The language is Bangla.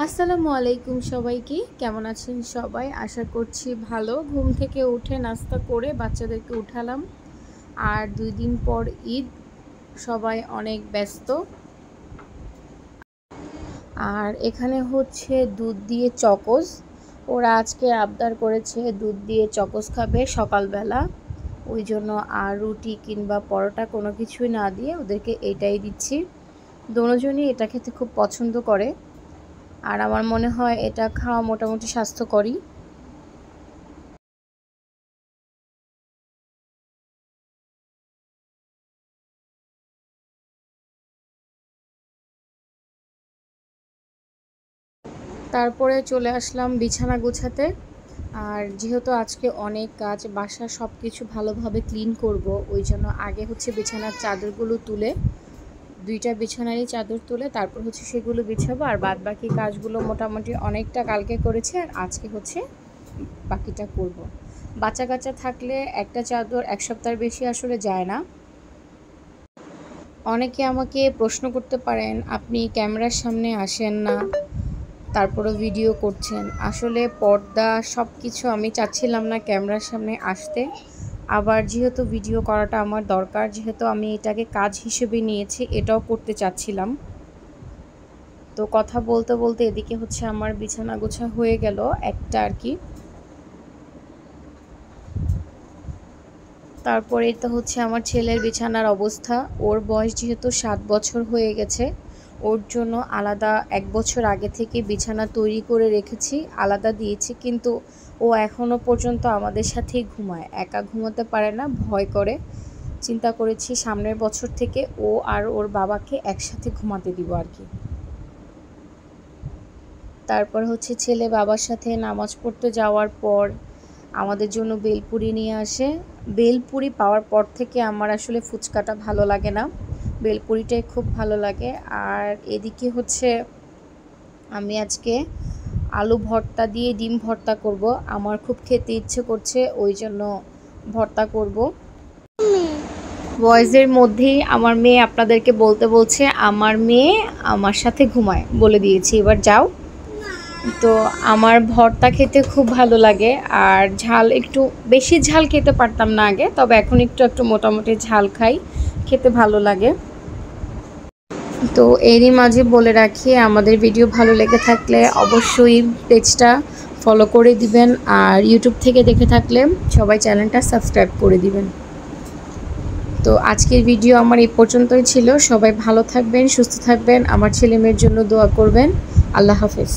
আসসালামু আলাইকুম সবাইকে। কেমন আছেন সবাই? আশা করছি ভালো। ঘুম থেকে উঠে নাস্তা করে বাচ্চাদেরকে উঠালাম। আর ২ দিন পর ঈদ, সবাই অনেক ব্যস্ত। আর এখানে হচ্ছে দুধ দিয়ে চকোস। ওরা আজকে আবদার করেছে দুধ দিয়ে চকোস খাবে সকালবেলা। ওই জন্য আর রুটি কিংবা পরোটা কোনো কিছুই না দিয়ে ওদেরকে এটাই দিচ্ছি। দোনোজনই এটা খেতে খুব পছন্দ করে। আর আমার মনে হয় এটা খাওয়া মোটামুটি স্বাস্থ্যকরই। তারপরে চলে আসলাম বিছানা গোছাতে। আর যেহেতু আজকে অনেক কাজ, বাসা সব কিছু ভালোভাবে ক্লিন করব, ওই জন্য আগে হচ্ছে বিছানার চাদরগুলো তুলে, 2টা বিছানারই চাদর তুলে তারপর হচ্ছে সেগুলো বিছাবো। আর বাদ বাকি কাজগুলো মোটামুটি অনেকটা কালকে করেছি, আর আজকে হচ্ছে বাকিটা করব। বাচ্চা কাচ্চা থাকলে একটা চাদর 1 সপ্তাহের বেশি আসলে যায় না। অনেকে আমাকে প্রশ্ন করতে পারেন, আপনি ক্যামেরার সামনে আসেন না, তারপরও ভিডিও করছেন। আসলে পর্দা সব কিছু আমি চাচ্ছিলাম না ক্যামেরার সামনে আসতে। আবার যেহেতু ভিডিও করাটা আমার দরকার, যেহেতু আমি এটাকে কাজ হিসেবে নিয়েছি, এটাও করতে চাচ্ছিলাম। তো কথা বলতে বলতে এদিকে হচ্ছে আমার বিছানা গোছা হয়ে গেল একটা আর কি। তারপরে তো হচ্ছে আমার ছেলের বিছানার অবস্থা। ওর বয়স যেহেতু 7 বছর হয়ে গেছে, ওর জন্য আলাদা 1 বছর আগে থেকে বিছানা তৈরি করে রেখেছি, আলাদা দিয়েছি। কিন্তু ও এখনও পর্যন্ত আমাদের সাথেই ঘুমায়, একা ঘুমাতে পারে না, ভয় করে। চিন্তা করেছি সামনের বছর থেকে ও আর ওর বাবাকে একসাথে ঘুমাতে দিব আর কি। তারপর হচ্ছে ছেলে বাবার সাথে নামাজ পড়তে যাওয়ার পর আমাদের জন্য বেলপুরি নিয়ে আসে। বেলপুরি পাওয়ার পর থেকে আমার আসলে ফুচকাটা ভালো লাগে না, বেলপুরিটাই খুব ভালো লাগে। আর এদিকে হচ্ছে আমি আজকে আলু ভর্তা দিয়ে ডিম ভর্তা করব। আমার খুব খেতে ইচ্ছে করছে, ওই জন্য ভর্তা করব। ভয়েসের মধ্যেই আমার মেয়ে আপনাদেরকে বলতে বলছে, আমার মেয়ে আমার সাথে ঘুমায়, বলে দিয়েছি, এবার যাও। তো আমার ভর্তা খেতে খুব ভালো লাগে। আর ঝাল একটু বেশি ঝাল খেতে পারতাম না আগে, তবে এখন একটু একটু মোটামুটি ঝাল খাই, খেতে ভালো লাগে। তো এরই মাঝে বলে রাখি, আমাদের ভিডিও ভালো লেগে থাকলে অবশ্যই পেজটা ফলো করে দিবেন। আর ইউটিউব থেকে দেখে থাকলে সবাই চ্যানেলটা সাবস্ক্রাইব করে দিবেন। তো আজকের ভিডিও আমার এই পর্যন্তই ছিল। সবাই ভালো থাকবেন, সুস্থ থাকবেন, আমার ছেলে মেয়ের জন্য দোয়া করবেন। আল্লাহ হাফেজ।